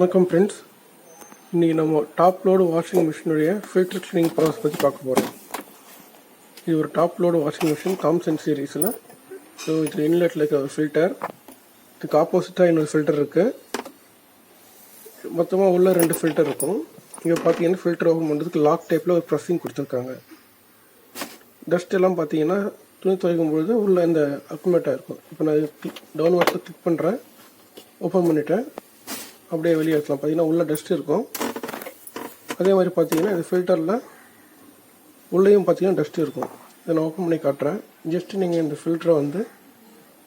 வணக்கம் ஃப்ரெண்ட்ஸ். இன்றைக்கி நம்ம டாப் லோடு வாஷிங் மிஷினுடைய ஃபில்டர் கிளீனிங் ப்ராசஸ் பற்றி பார்க்க போகிறோம். இது ஒரு top load washing machine Thomson சீரீஸில். ஸோ இது இன்லெட்டில் இருக்க ஒரு ஃபில்டர், இதுக்கு ஆப்போசிட்டாக இன்னொரு ஃபில்டர் இருக்குது. மொத்தமாக உள்ள 2 ஃபில்டர் இருக்கும். இங்கே பார்த்தீங்கன்னா ஃபில்டர் ஓப்பன் பண்ணுறதுக்கு லாக் டைப்பில் ஒரு ப்ரெஸ்ஸிங் கொடுத்துருக்காங்க. டஸ்ட் எல்லாம் பார்த்தீங்கன்னா துணி துவைக்கும் பொழுது உள்ள இந்த அக்குமேட்டாக இருக்கும். இப்போ நான் டவுன்வர்ட்ஸில் கிளிக் பண்ணுறேன், ஓப்பன் பண்ணிவிட்டேன். அப்படியே வெளியே எடுக்கலாம். பார்த்தீங்கன்னா உள்ளே டஸ்ட் இருக்கும். அதே மாதிரி பார்த்தீங்கன்னா இது ஃபில்டரில் உள்ளேயும் பார்த்தீங்கன்னா டஸ்ட் இருக்கும். இதை நான் ஓப்பன் பண்ணி காட்டுறேன். ஜஸ்ட்டு நீங்கள் இந்த ஃபில்டரை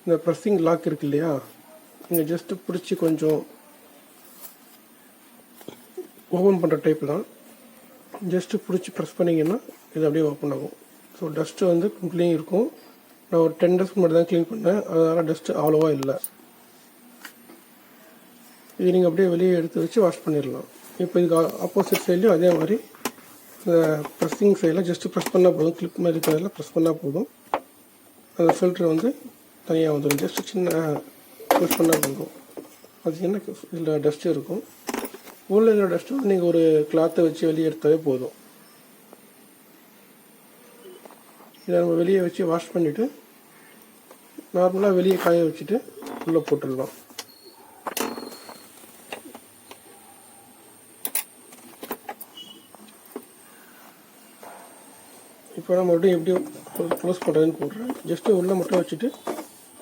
இந்த ப்ரெஸ்ஸிங் லாக் இருக்கு இல்லையா, நீங்கள் ஜஸ்ட்டு பிடிச்சி கொஞ்சம் ஓப்பன் பண்ணுற டைப் தான். ஜஸ்ட்டு பிடிச்சி ப்ரெஸ் பண்ணிங்கன்னா இது அப்படியே ஓப்பன் ஆகும். ஸோ டஸ்ட்டு க்ளீன் இருக்கும். நான் ஒரு 10 டஸ்ட் மட்டும் தான் க்ளீன் பண்ணேன், அதனால் டஸ்ட்டு அவ்வளோவா இல்லை. இது நீங்கள் அப்படியே வெளியே எடுத்து வச்சு வாஷ் பண்ணிடலாம். இப்போ இதுக்கு ஆப்போசிட் சைட்லேயும் அதே மாதிரி இந்த ப்ரெஸ்ஸிங் சைடில் ஜஸ்ட்டு ப்ரெஸ் பண்ணால் போதும். கிளிப் மாதிரி இருக்கிறதில் ப்ரெஸ் பண்ணால் போதும். அந்த ஃபில்ட்ரு தனியாக வந்துடும். ஜஸ்ட்டு சின்ன ப்ரெஸ் பண்ணால் போதும். பார்த்தீங்கன்னா இதில் டஸ்ட்டு இருக்கும். உள்ள இருக்கிற டஸ்ட்டு நீங்கள் ஒரு கிளாத்தை வச்சு வெளியே எடுத்தாலே போதும். இதை நம்ம வெளியே வச்சு வாஷ் பண்ணிவிட்டு நார்மலாக வெளியே காய வச்சுட்டு உள்ளே போட்டுடலாம். இப்போ நான் மறுபடியும் எப்படி க்ளோஸ் பண்ணுறதுன்னு போடுறேன். ஜஸ்ட்டு உள்ளே மட்டும் வச்சுட்டு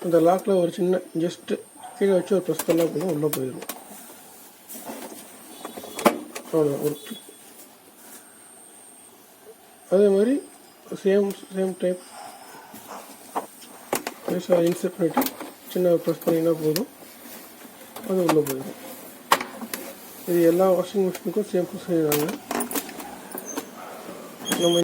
அந்த லாக்கில் ஒரு சின்ன ஜஸ்ட்டு கீழே வச்சு ஒரு ப்ரெஸ் பண்ணால் போதும், உள்ளே போயிடும். அவ்வளோதான், ஒரு கிளிக். அதே மாதிரி சேம் டைப் இன்சர்ட் பண்ணிவிட்டு சின்ன ப்ரெஸ் பண்ணிங்கன்னா போதும், அது உள்ளே போயிடும். இது எல்லா வாஷிங் மிஷினுக்கும் சேம் ப்ரொசீஜர் தாங்க.